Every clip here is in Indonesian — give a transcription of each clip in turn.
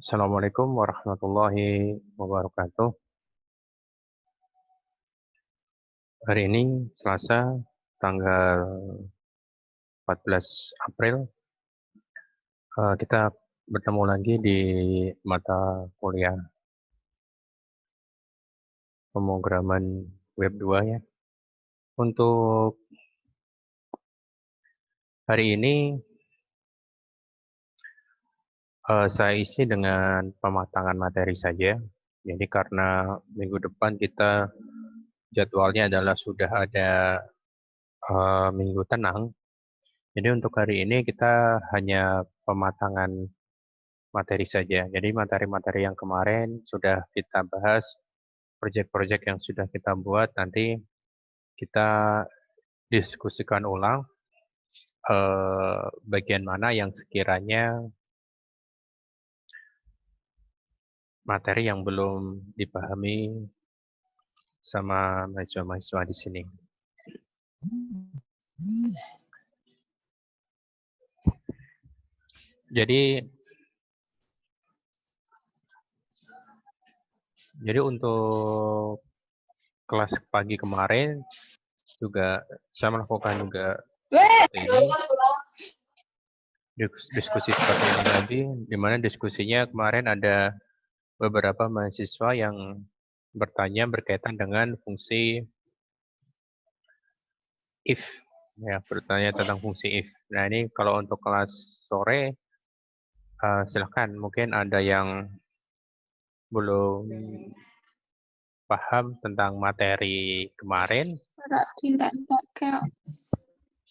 Assalamualaikum warahmatullahi wabarakatuh. Hari ini Selasa, tanggal 14 April, kita bertemu lagi di mata kuliah pemrograman web 2 ya. Untuk hari ini saya isi dengan pematangan materi saja. Jadi karena minggu depan kita jadwalnya adalah sudah ada minggu tenang. Jadi untuk hari ini kita hanya pematangan materi saja. Jadi materi-materi yang kemarin sudah kita bahas, proyek-proyek yang sudah kita buat, nanti kita diskusikan ulang bagian mana yang sekiranya materi yang belum dipahami sama mahasiswa-mahasiswa di sini. Jadi untuk kelas pagi kemarin juga saya melakukan juga seperti ini, diskusi seperti ini lagi, di mana diskusinya kemarin ada beberapa mahasiswa yang bertanya berkaitan dengan fungsi if, ya, bertanya tentang fungsi if. Nah ini kalau untuk kelas sore, silahkan, mungkin ada yang belum paham tentang materi kemarin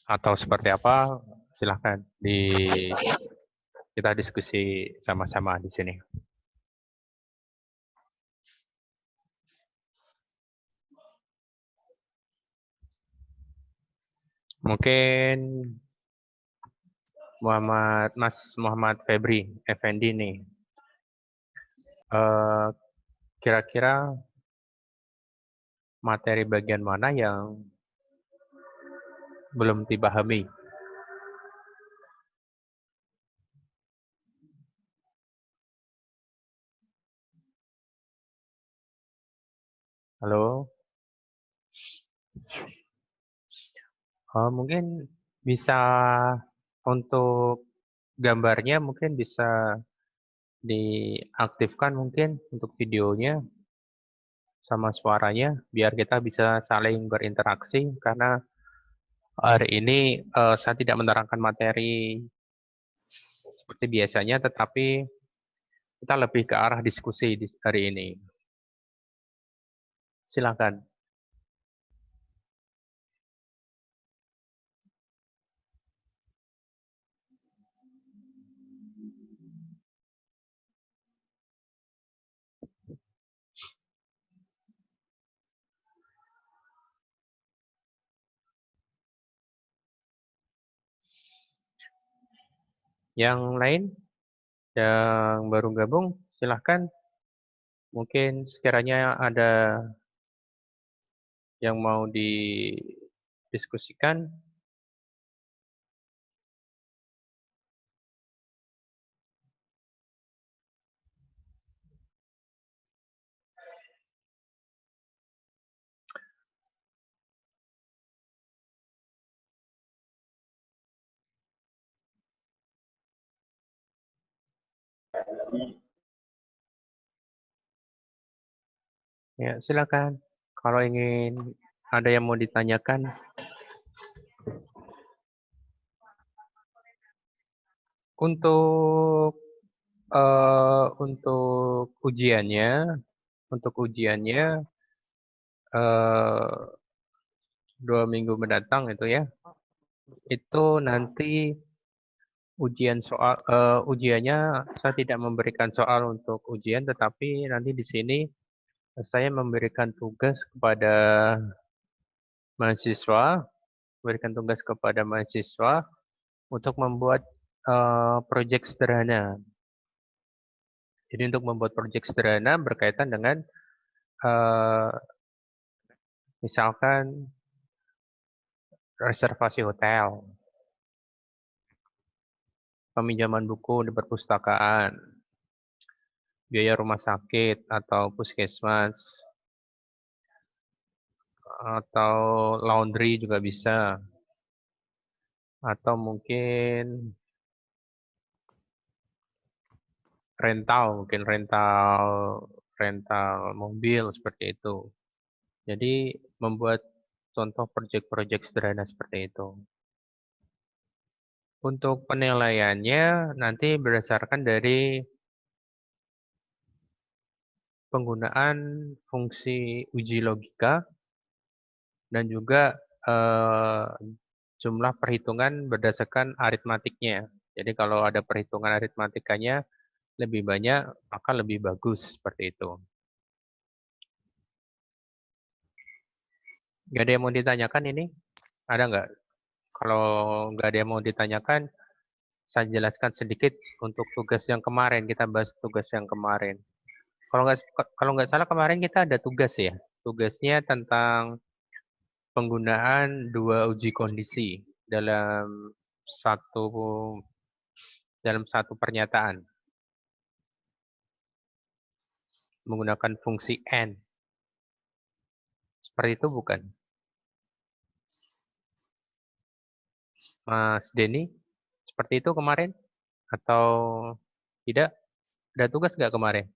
atau seperti apa, silahkan kita diskusi sama-sama di sini. Mungkin Mas Muhammad Febri Effendi nih, kira-kira materi bagian mana yang belum dipahami? Halo? Mungkin bisa untuk gambarnya mungkin bisa diaktifkan mungkin untuk videonya sama suaranya biar kita bisa saling berinteraksi karena hari ini saya tidak menerangkan materi seperti biasanya tetapi kita lebih ke arah diskusi di hari ini. Silakan. Yang lain yang baru gabung silahkan. Mungkin sekiranya ada yang mau didiskusikan. Ya, silakan. Kalau ingin ada yang mau ditanyakan. Untuk untuk ujiannya 2 minggu mendatang itu ya. Itu nanti ujiannya saya tidak memberikan soal untuk ujian, tetapi nanti di sini saya memberikan tugas kepada mahasiswa, untuk membuat proyek sederhana. Jadi untuk membuat proyek sederhana berkaitan dengan misalkan reservasi hotel, peminjaman buku di perpustakaan, biaya rumah sakit atau puskesmas, atau laundry juga bisa, atau mungkin mungkin rental mobil seperti itu. Jadi membuat contoh proyek-proyek sederhana seperti itu. Untuk penilaiannya nanti berdasarkan dari penggunaan fungsi uji logika dan juga eh, jumlah perhitungan berdasarkan aritmatiknya. Jadi kalau ada perhitungan aritmatikanya lebih banyak, maka lebih bagus seperti itu. Nggak ada yang mau ditanyakan ini? Ada nggak? Kalau nggak ada yang mau ditanyakan, saya jelaskan sedikit untuk tugas yang kemarin. Kita bahas tugas yang kemarin. Kalau nggak salah kemarin kita ada tugas ya. Tugasnya tentang penggunaan dua uji kondisi satu dalam satu pernyataan menggunakan fungsi n. Seperti itu bukan? Mas Denny, seperti itu kemarin? Atau tidak? Ada tugas nggak kemarin?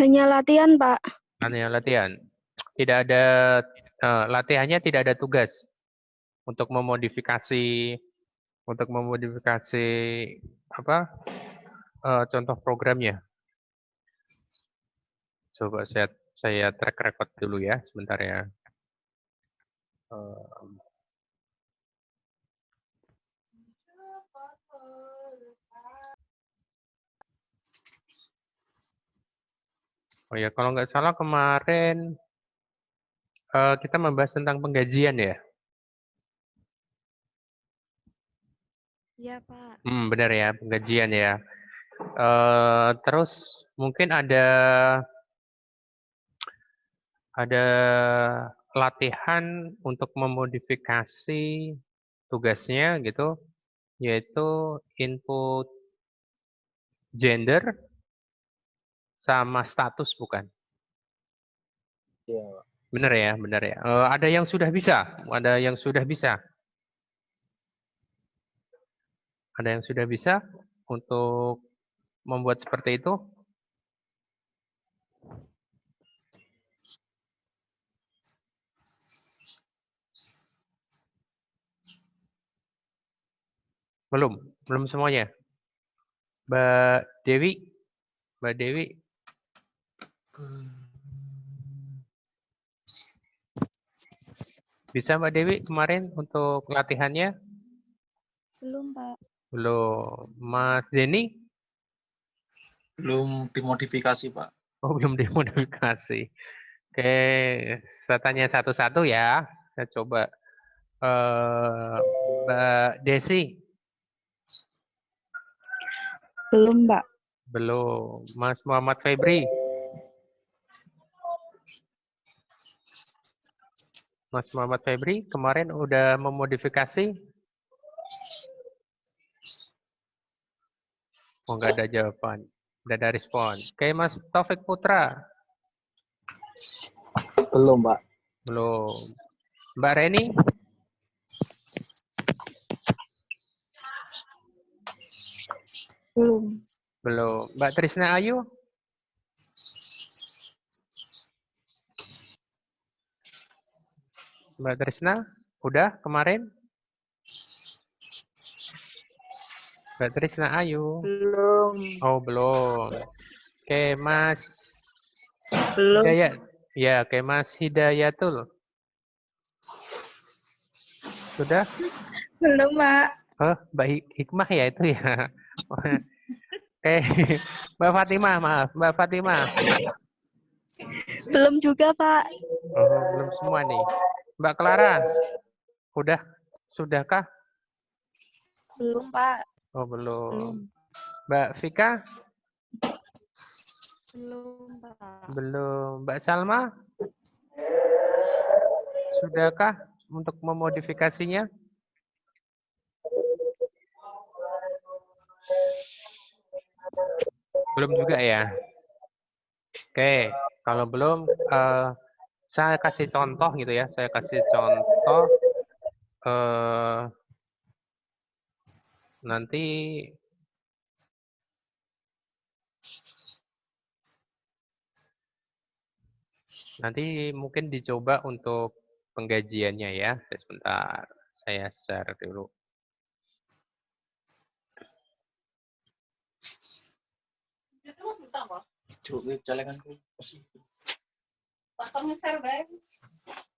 Hanya latihan, Pak. Hanya latihan. Tidak ada latihannya, tidak ada tugas untuk memodifikasi apa contoh programnya. Coba saya track record dulu ya, sebentar ya. Oh ya, kalau nggak salah kemarin kita membahas tentang penggajian ya. Iya, Pak. Benar ya, penggajian ya. Terus mungkin ada latihan untuk memodifikasi tugasnya gitu, yaitu input gender sama status bukan? Iya. Benar ya, benar ya. Ada yang sudah bisa, ada yang sudah bisa, ada yang sudah bisa untuk membuat seperti itu. Belum semuanya. Mbak Dewi, bisa Mbak Dewi kemarin untuk latihannya? Belum, Pak. Belum. Mas Denny? Belum dimodifikasi, Pak. Oh, belum dimodifikasi. Oke, saya tanya satu-satu ya. Saya coba. Mbak Desi? Belum, Pak. Belum. Mas Muhammad Febri? Mas Muhammad Febri kemarin udah memodifikasi? Oh, nggak ada jawaban. Nggak ada respon. Oke, Mas Taufik Putra? Belum, Pak. Belum. Mbak Reni? Belum. Belum. Mbak Trisna Ayu? Mbak Trisna? Udah kemarin? Mbak Trisna Ayu? Belum. Oh, belum. Oke, Mas Belum. Hidayat. Ya, oke, Mas Hidayatul. Sudah? Belum, Pak. Oh, Mbak Hikmah ya itu ya. Oke, Mbak Fatimah, maaf. Mbak Fatimah. Belum juga, Pak. Oh, belum semua nih. Mbak Clara, udah? Sudahkah? Belum, Pak. Oh, belum. Belum. Mbak Vika? Belum, Pak. Belum. Mbak Salma? Sudahkah untuk memodifikasinya? Belum juga ya? Oke, kalau belum, saya kasih contoh gitu ya. Saya kasih contoh, nanti mungkin dicoba untuk penggajiannya ya. Sebentar, saya share dulu.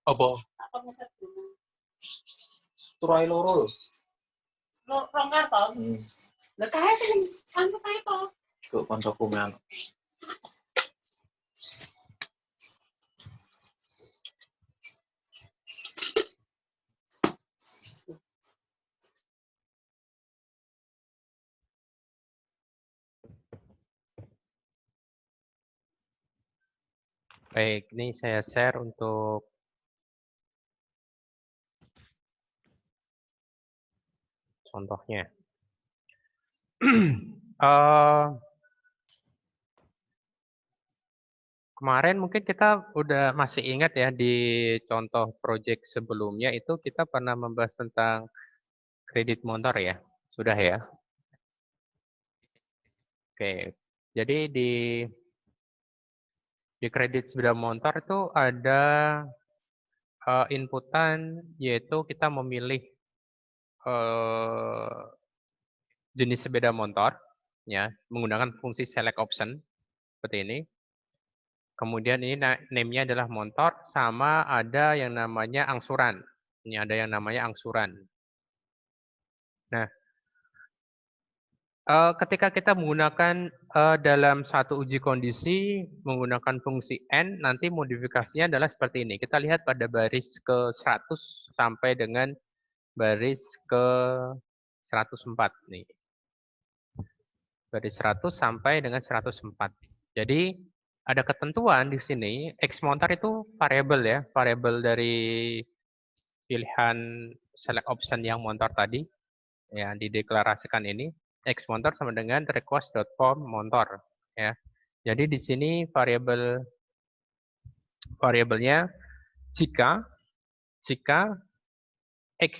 Apa? Turai loro. Rong karton. Lah kae sing anu kae to. Kok koncoku men. Baik, ini saya share untuk contohnya. Kemarin mungkin kita udah masih ingat ya di contoh project sebelumnya itu kita pernah membahas tentang kredit motor ya. Sudah ya? Oke. Jadi di kredit sepeda motor itu ada inputan yaitu kita memilih eh, jenis sepeda motor ya menggunakan fungsi select option seperti ini. Kemudian ini name-nya adalah motor sama ada yang namanya angsuran. Ini ada yang namanya angsuran. Nah, ketika kita menggunakan dalam satu uji kondisi menggunakan fungsi N, nanti modifikasinya adalah seperti ini. Kita lihat pada baris ke 100 sampai dengan baris ke 104 nih. Baris 100 sampai dengan 104. Jadi ada ketentuan di sini, X motor itu variabel ya, variabel dari pilihan select option yang motor tadi, yang dideklarasikan ini. X motor sama dengan request.form motor. Ya. Jadi di sini variabelnya jika X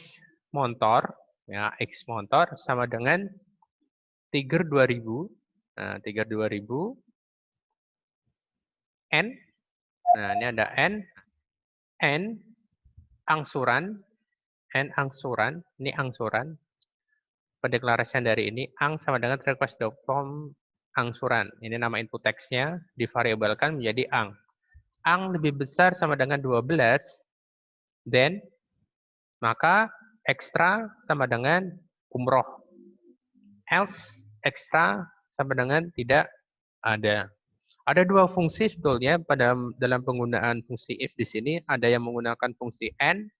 motor, ya X motor sama dengan Tiger 2000, nah Tiger 2000, N, nah ini ada N angsuran, ini angsuran, pendeklarasian dari ini, ang sama dengan request.form angsuran. Ini nama input text-nya, divariabelkan menjadi ang. Ang lebih besar sama dengan 12, then maka ekstra sama dengan umroh. Else ekstra sama dengan tidak ada. Ada dua fungsi sebetulnya dalam penggunaan fungsi if di sini. Ada yang menggunakan fungsi and,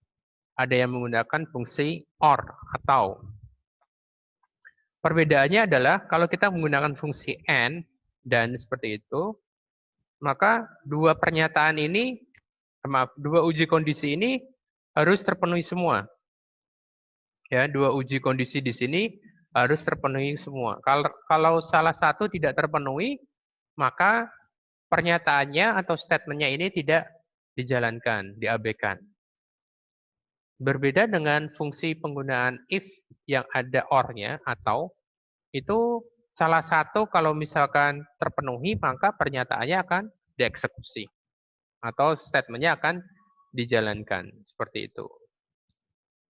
ada yang menggunakan fungsi or atau. Perbedaannya adalah kalau kita menggunakan fungsi and dan seperti itu, maka dua pernyataan ini, dua uji kondisi ini harus terpenuhi semua. Ya, dua uji kondisi di sini harus terpenuhi semua. Kalau salah satu tidak terpenuhi, maka pernyataannya atau statementnya ini tidak dijalankan, diabaikan. Berbeda dengan fungsi penggunaan if yang ada or-nya atau itu salah satu kalau misalkan terpenuhi maka pernyataannya akan dieksekusi atau statementnya akan dijalankan seperti itu.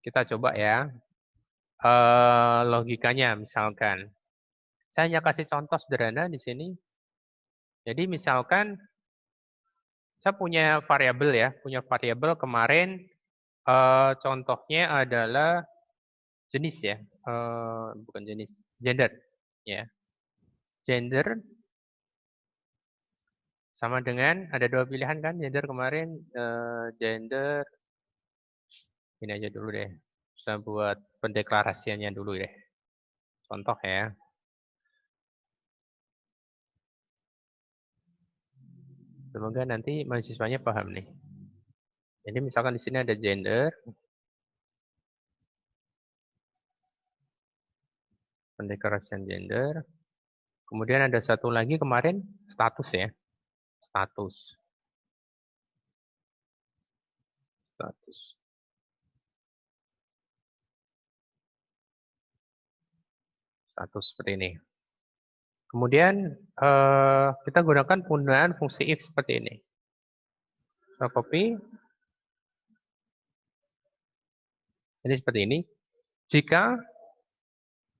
Kita coba ya logikanya misalkan. Saya hanya kasih contoh sederhana di sini. Jadi misalkan saya punya variabel ya, punya variabel kemarin contohnya adalah jenis ya, bukan jenis, gender ya. Gender sama dengan ada dua pilihan kan gender kemarin, gender ini aja dulu deh. Saya buat pendeklarasiannya dulu deh. Contoh ya. Semoga nanti mahasiswanya paham nih. Jadi misalkan di sini ada gender, pendeklarasian gender, Kemudian ada satu lagi kemarin status ya. Status. Status. Status seperti ini. Kemudian kita gunakan penggunaan fungsi if seperti ini. Saya copy. Jadi seperti ini. Jika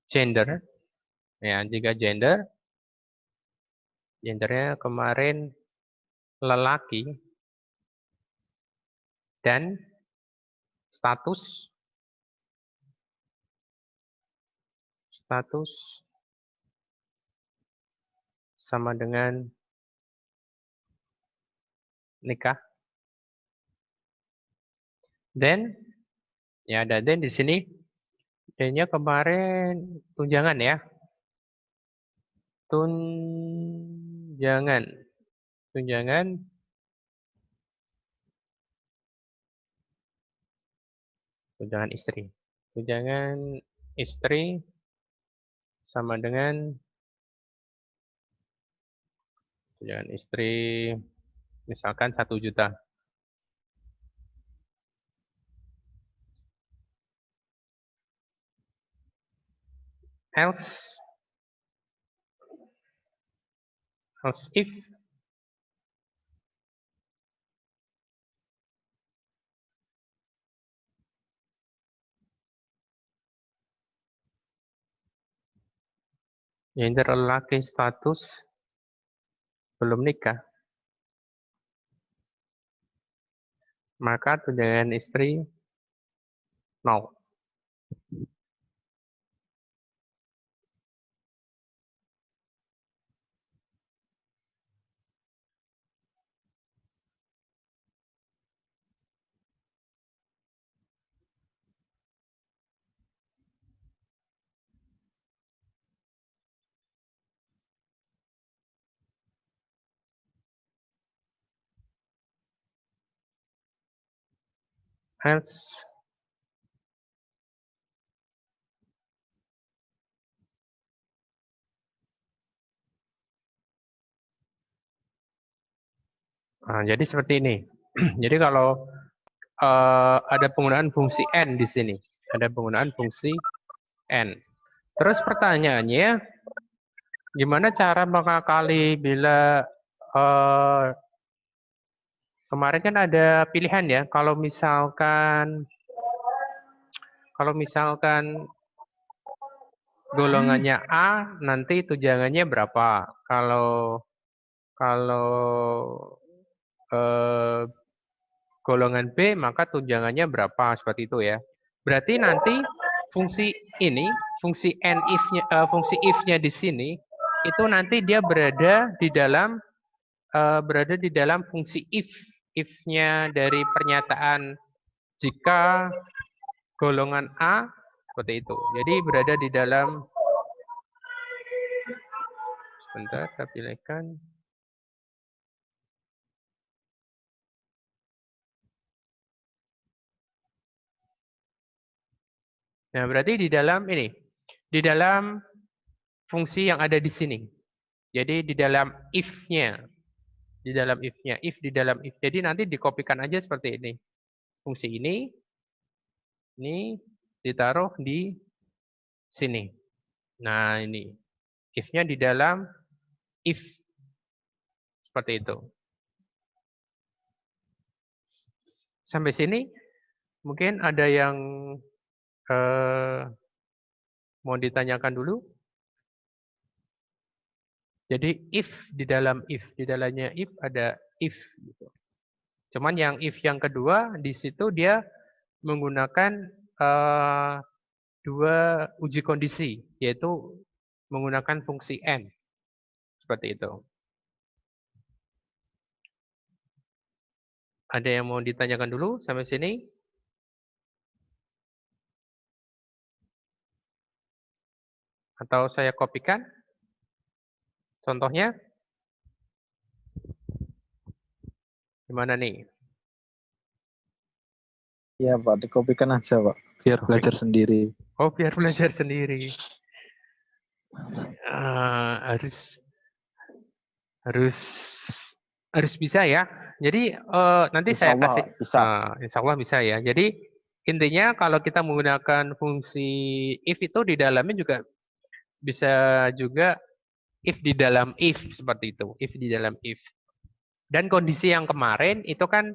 gender, ya jika gendernya kemarin lelaki dan status sama dengan nikah. Then ya ada then di sini. Dan-nya kemarin tunjangan ya. Tunjangan istri. Tunjangan istri sama dengan tunjangan istri misalkan 1 juta. Else if gender lelaki status belum nikah, maka tunjangan istri 0. Else nah, jadi seperti ini. Jadi kalau ada penggunaan fungsi n di sini, ada penggunaan fungsi n. Terus pertanyaannya, gimana cara mengakali bila kemarin kan ada pilihan ya, kalau misalkan golongannya A, nanti tunjangannya berapa? Kalau golongan B, maka tunjangannya berapa? Seperti itu ya. Berarti nanti fungsi ini, fungsi fungsi if-nya di sini, itu nanti dia berada di dalam fungsi if-nya dari pernyataan jika golongan A seperti itu. Jadi berada di dalam, sebentar saya pilihkan. Nah, berarti di dalam ini, di dalam fungsi yang ada di sini. Jadi di dalam if-nya, if di dalam if. Jadi nanti dikopikan aja seperti ini. Fungsi ini ditaruh di sini. Nah, ini if-nya di dalam if. Seperti itu. Sampai sini mungkin ada yang mau ditanyakan dulu. Jadi if di dalamnya if ada if. Gitu. Cuman yang if yang kedua di situ dia menggunakan dua uji kondisi, yaitu menggunakan fungsi n. Seperti itu. Ada yang mau ditanyakan dulu sampai sini? Atau saya kopikan? Contohnya? Gimana nih? Iya Pak, dikopikan aja Pak. Biar belajar sendiri. Oh, biar belajar sendiri. Harus harus harus bisa ya. Jadi nanti Insya saya Allah kasih, bisa. insya Allah bisa ya. Jadi intinya kalau kita menggunakan fungsi if itu di dalamnya juga bisa juga if di dalam if seperti itu. If di dalam if. Dan kondisi yang kemarin itu kan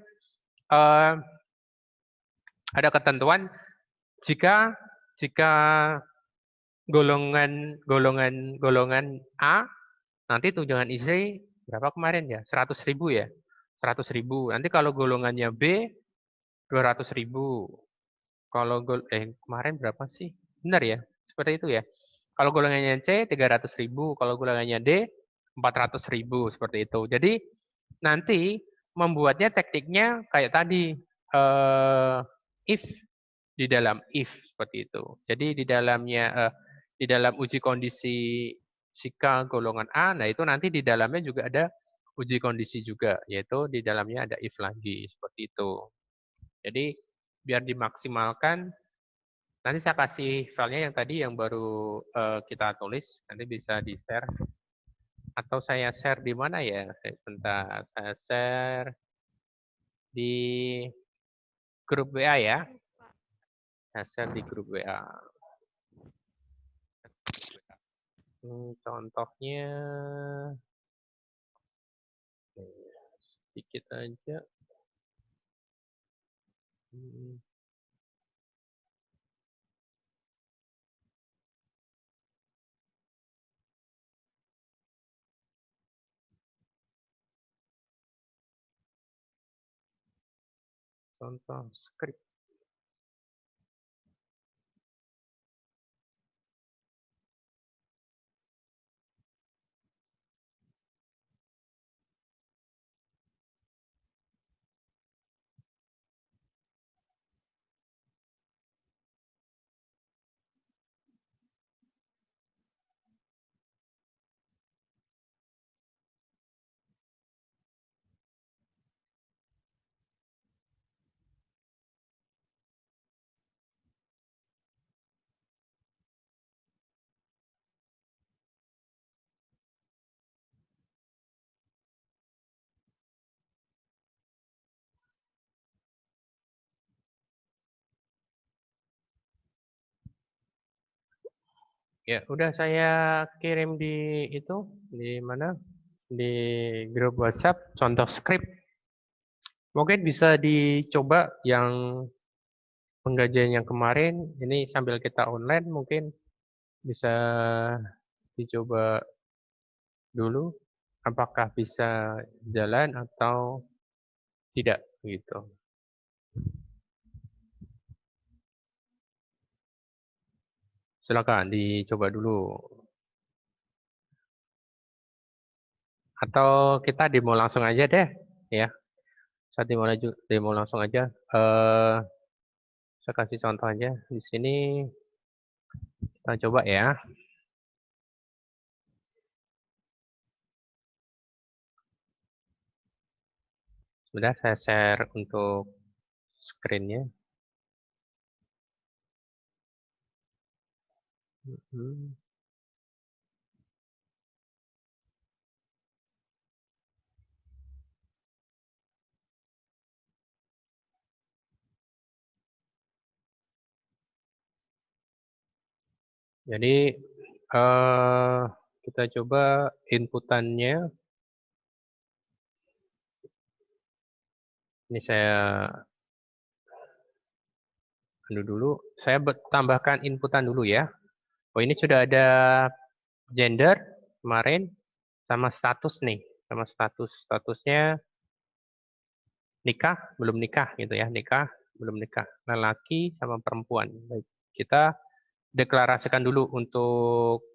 eh, ada ketentuan jika jika golongan A nanti tunjangan istri berapa kemarin ya? 100.000 ya. 100.000. Nanti kalau golongannya B 200.000. Kalau kemarin berapa sih? Benar ya? Seperti itu ya. Kalau golongannya C 300.000, kalau golongannya D 400.000 seperti itu. Jadi nanti membuatnya tekniknya kayak tadi if di dalam if seperti itu. Jadi di dalam uji kondisi jika golongan A, nah itu nanti di dalamnya juga ada uji kondisi juga, yaitu di dalamnya ada if lagi seperti itu. Jadi biar dimaksimalkan, nanti saya kasih filenya yang tadi yang baru kita tulis, nanti bisa di-share. Atau saya share di mana ya? Sebentar, saya share di grup WA ya. Saya share di grup WA. Contohnya sedikit aja. Contoh script. Ya, udah saya kirim di itu, di mana? Di grup WhatsApp contoh script. Mungkin bisa dicoba yang penggajian yang kemarin, ini sambil kita online mungkin bisa dicoba dulu apakah bisa jalan atau tidak gitu. Silakan dicoba dulu. Atau kita demo langsung aja deh, ya. Saya demo langsung aja. Saya kasih contoh aja di sini. Kita coba ya. Sudah saya share untuk screen-nya. Jadi kita coba inputannya. Ini saya dulu. Saya tambahkan inputan dulu ya. Oh ini sudah ada gender kemarin sama status nih, sama statusnya nikah belum nikah gitu ya, nikah belum nikah, lelaki sama perempuan. Baik, kita deklarasikan dulu untuk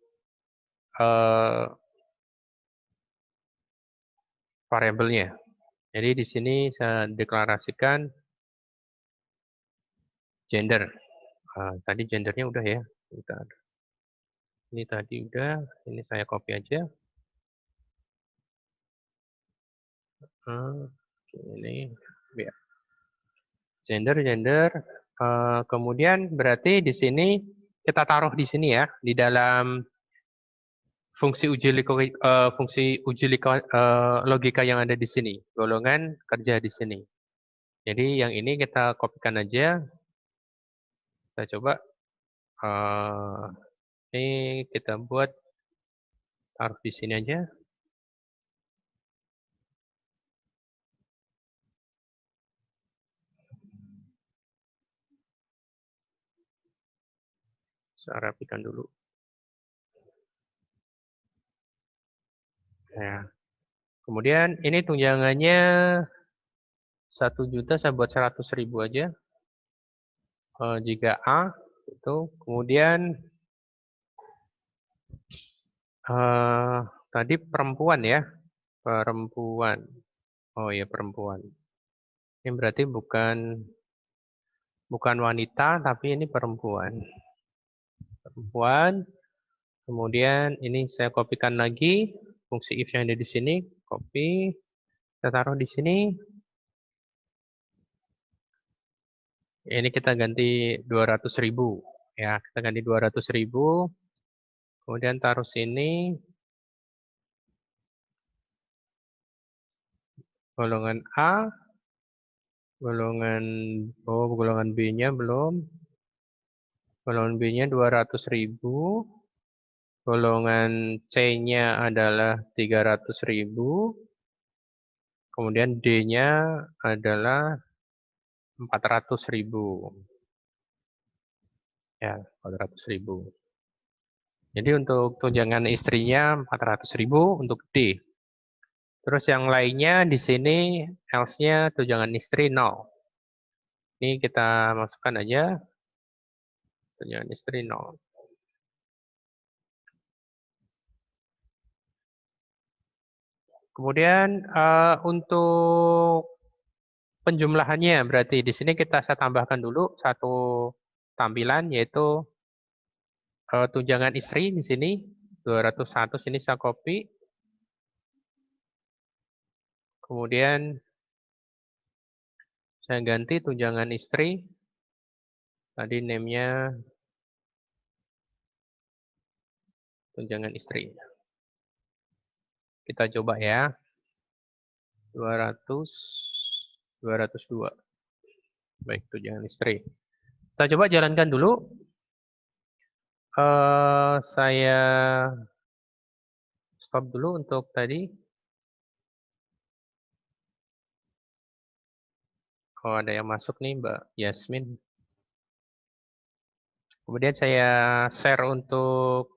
variabelnya. Jadi di sini saya deklarasikan gender. Tadi gendernya udah ya. Bentar. Ini tadi udah, ini saya copy aja. Ini ya. Gender. Kemudian berarti di sini kita taruh di sini ya, di dalam logika yang ada di sini, golongan kerja di sini. Jadi yang ini kita kopikan aja. Kita coba ini kita buat taruh di sini aja. Saya rapikan dulu. Ya. Kemudian ini tunjangannya 1 juta, saya buat 100.000 aja. Jika A itu, kemudian tadi perempuan ya, perempuan. Oh ya perempuan. Ini berarti bukan wanita, tapi ini perempuan. Perempuan. Kemudian ini saya kopikan lagi fungsi if yang ada di sini, copy, kita taruh di sini. Ini kita ganti 200.000 ya, kita ganti 200.000. Kemudian taruh sini. Golongan A, golongan B-nya belum. Golongan B-nya 200.000. Golongan C-nya adalah 300.000. Kemudian D-nya adalah 400.000. Ya, 400.000. Jadi untuk tunjangan istrinya 400.000 untuk D. Terus yang lainnya di sini else-nya tunjangan istri 0. Ini kita masukkan aja. Tunjangan istri 0. Kemudian untuk penjumlahannya berarti di sini saya tambahkan dulu satu tampilan yaitu tunjangan istri di sini 201, sini saya copy. Kemudian saya ganti tunjangan istri. Tadi name-nya tunjangan istri. Kita coba ya. 202. Baik, tunjangan istri. Kita coba jalankan dulu. Saya stop dulu untuk tadi. Oh, ada yang masuk nih, Mbak Yasmin. Kemudian saya share untuk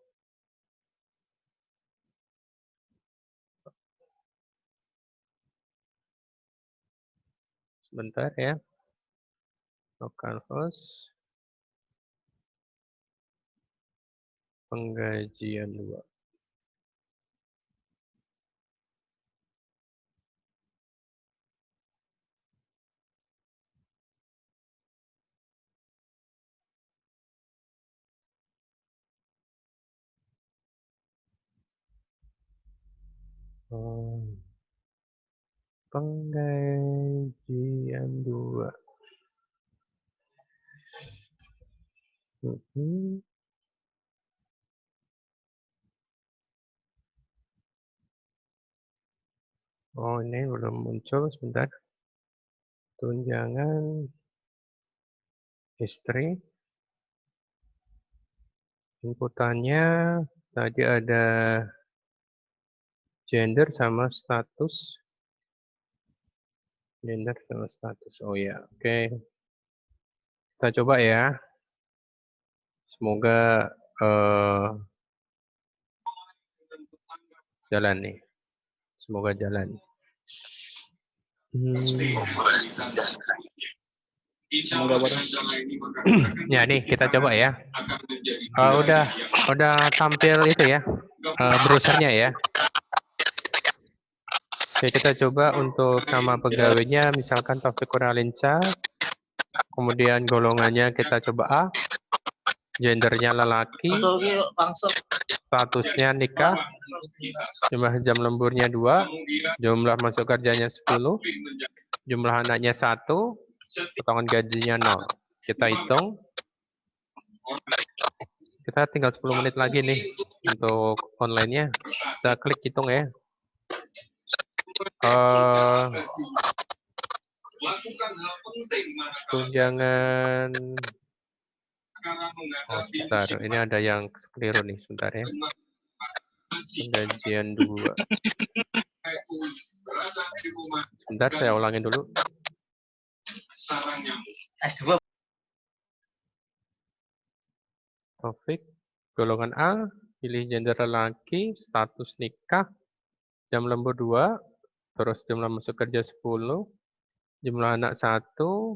sebentar ya. Localhost. Penggajian 2. Penggajian 2. Oh, ini belum muncul, sebentar. Tunjangan istri. Inputannya tadi ada gender sama status. Gender sama status. Oh ya, oke. Kita coba ya. Semoga jalan nih. Semoga jalan. Ya nih kita coba ya. Udah tampil itu ya. Browsernya ya. Oke, kita coba untuk nama pegawainya misalkan Taufik Kurniawansyah. Kemudian golongannya kita coba A. Gendernya lelaki. Statusnya nikah. Jumlah jam lemburnya 2. Jumlah masuk kerjanya 10. Jumlah anaknya 1. Potongan gajinya 0. Kita hitung. Kita tinggal 10 menit lagi nih untuk online-nya. Kita klik hitung ya. Tunjangan. Oh, sebentar. Ini ada yang keliru nih. Sebentar ya. Penggajian 2. Sebentar, saya ulangin dulu. S2. Taufik, golongan A, pilih gender lelaki, status nikah, jam lembur 2, terus jumlah masuk kerja 10, jumlah anak 1,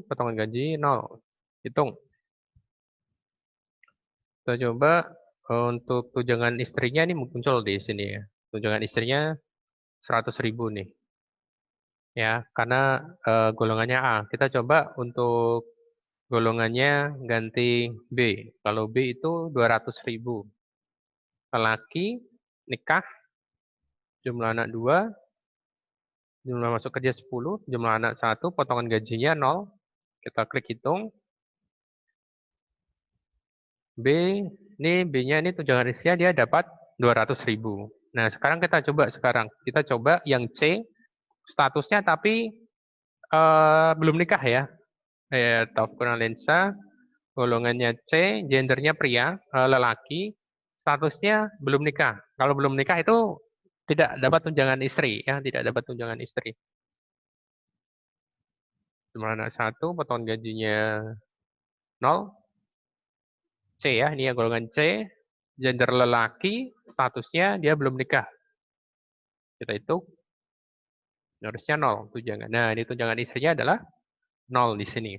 potongan gaji 0. Hitung. Kita coba untuk tunjangan istrinya ini muncul di sini ya. Tunjangan istrinya 100.000 nih. Ya, karena golongannya A. Kita coba untuk golongannya ganti B. Kalau B itu 200.000. Lelaki, nikah, jumlah anak 2, jumlah masuk kerja 10, jumlah anak 1, potongan gajinya 0. Kita klik hitung. B, ini B-nya ini tunjangan istrinya dia dapat 200.000. Nah, sekarang kita coba yang C, statusnya tapi belum nikah ya. Taufik Lensa, golongannya C, gendernya pria, lelaki, statusnya belum nikah. Kalau belum nikah itu tidak dapat tunjangan istri, ya, tidak dapat tunjangan istri. Jumlah anak 1, potongan gajinya 0. C ya, ini ya golongan C, gender lelaki, statusnya dia belum nikah. Kita hitung, harusnya 0 tunjangan. Nah, ini tunjangan istrinya adalah 0 di sini.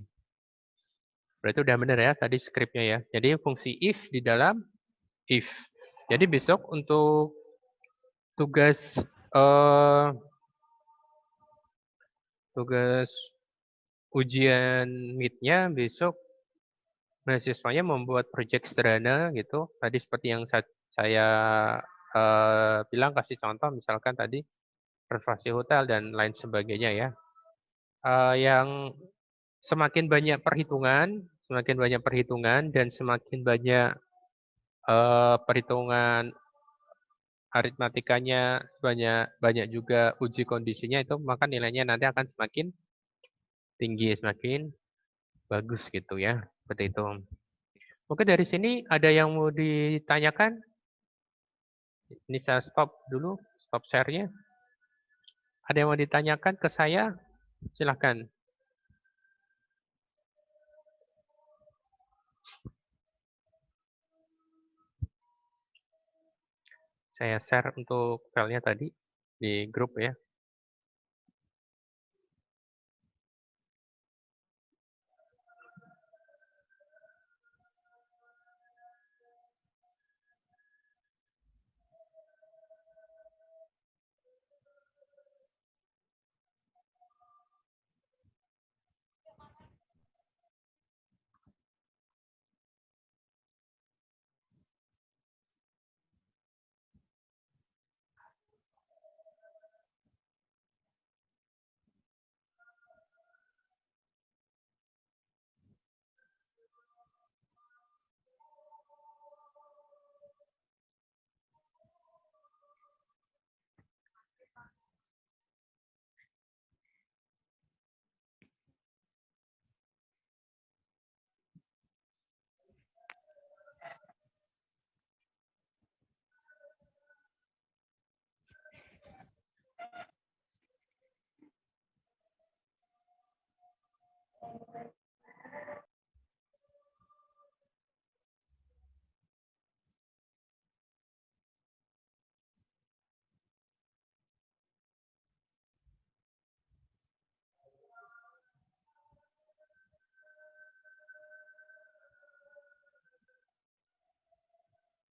Berarti udah benar ya tadi skripnya ya. Jadi fungsi if di dalam if. Jadi besok untuk tugas tugas ujian meet-nya besok mahasiswanya membuat proyek sederhana gitu. Tadi seperti yang saya bilang, kasih contoh misalkan tadi reservasi hotel dan lain sebagainya ya. Yang semakin banyak perhitungan dan semakin banyak perhitungan aritmatikanya, banyak juga uji kondisinya itu, maka nilainya nanti akan semakin tinggi, semakin bagus gitu ya. Seperti itu. Oke, dari sini ada yang mau ditanyakan? Ini saya stop dulu, stop share-nya. Ada yang mau ditanyakan ke saya? Silahkan. Saya share untuk filenya tadi di grup ya.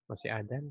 Masih ada.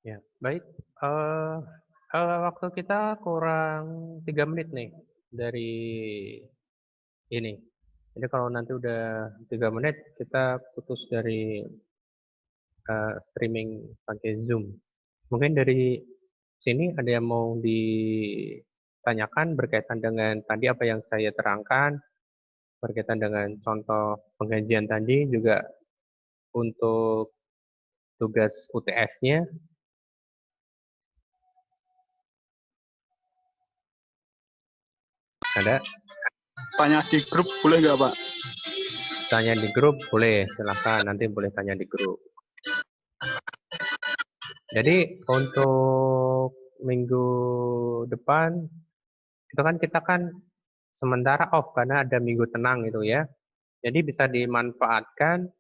Ya, baik. Eh, waktu kita kurang 3 menit nih dari ini. Jadi kalau nanti udah 3 menit, kita putus dari streaming pakai Zoom. Mungkin dari sini ada yang mau ditanyakan berkaitan dengan tadi apa yang saya terangkan, berkaitan dengan contoh pengajian tadi, juga untuk tugas UTS-nya. Ada? Tanya di grup boleh nggak Pak? Tanya di grup boleh, silakan nanti boleh tanya di grup. Jadi untuk minggu depan itu kan kita kan sementara off karena ada minggu tenang itu ya. Jadi bisa dimanfaatkan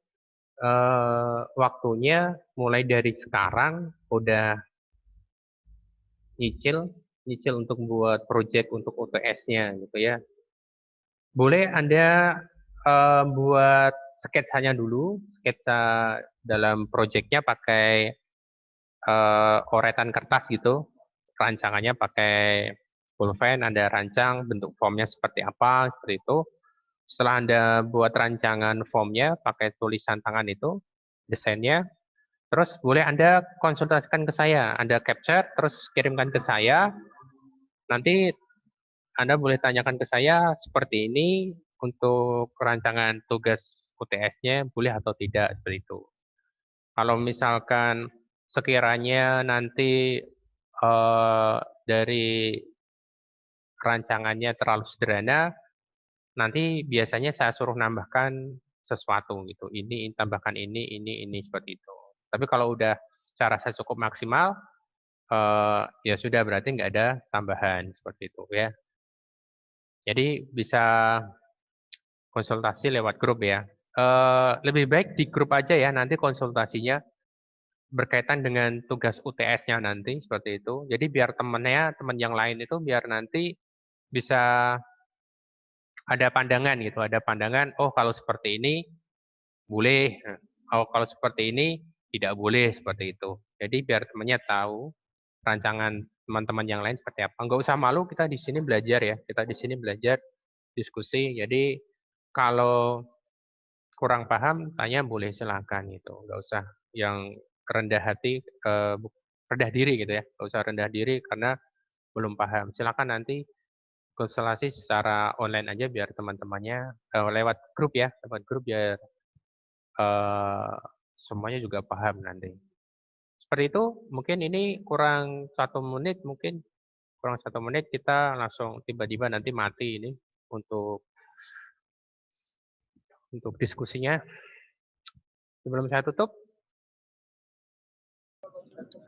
waktunya mulai dari sekarang udah nyicil untuk buat project untuk UTS-nya gitu ya. Boleh Anda buat sketsanya dulu, sketsa dalam project-nya pakai coretan kertas gitu, rancangannya pakai pulpen, Anda rancang bentuk formnya seperti apa, seperti itu. Setelah Anda buat rancangan formnya pakai tulisan tangan itu, desainnya, terus boleh Anda konsultasikan ke saya, Anda capture, terus kirimkan ke saya, nanti Anda boleh tanyakan ke saya seperti ini, untuk rancangan tugas UTS-nya boleh atau tidak, seperti itu. Kalau misalkan sekiranya nanti dari rancangannya terlalu sederhana, nanti biasanya saya suruh nambahkan sesuatu gitu. Ini tambahkan ini seperti itu. Tapi kalau udah cara saya cukup maksimal, ya sudah berarti nggak ada tambahan seperti itu ya. Jadi bisa konsultasi lewat grup ya. Lebih baik di grup aja ya nanti konsultasinya berkaitan dengan tugas UTS-nya nanti seperti itu. Jadi biar teman yang lain itu biar nanti bisa ada pandangan gitu, ada pandangan, oh kalau seperti ini boleh, oh kalau seperti ini tidak boleh seperti itu. Jadi biar temannya tahu rancangan teman-teman yang lain seperti apa. Enggak usah malu, kita di sini belajar ya, kita di sini belajar diskusi. Jadi kalau kurang paham tanya boleh silakan gitu, enggak usah yang rendah hati, rendah diri gitu ya, enggak usah rendah diri karena belum paham. Silakan nanti konsultasi secara online aja biar teman-temannya lewat grup ya, lewat grup biar semuanya juga paham nanti. Seperti itu, mungkin ini kurang 1 menit, mungkin kurang 1 menit kita langsung tiba-tiba nanti mati ini untuk diskusinya. Sebelum saya tutup.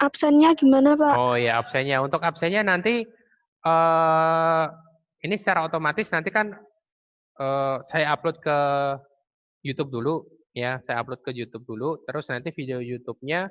Absennya gimana, Pak? Oh ya, absennya. Untuk absennya nanti ini secara otomatis nanti kan saya upload ke YouTube dulu ya, saya upload ke YouTube dulu, terus nanti video YouTube-nya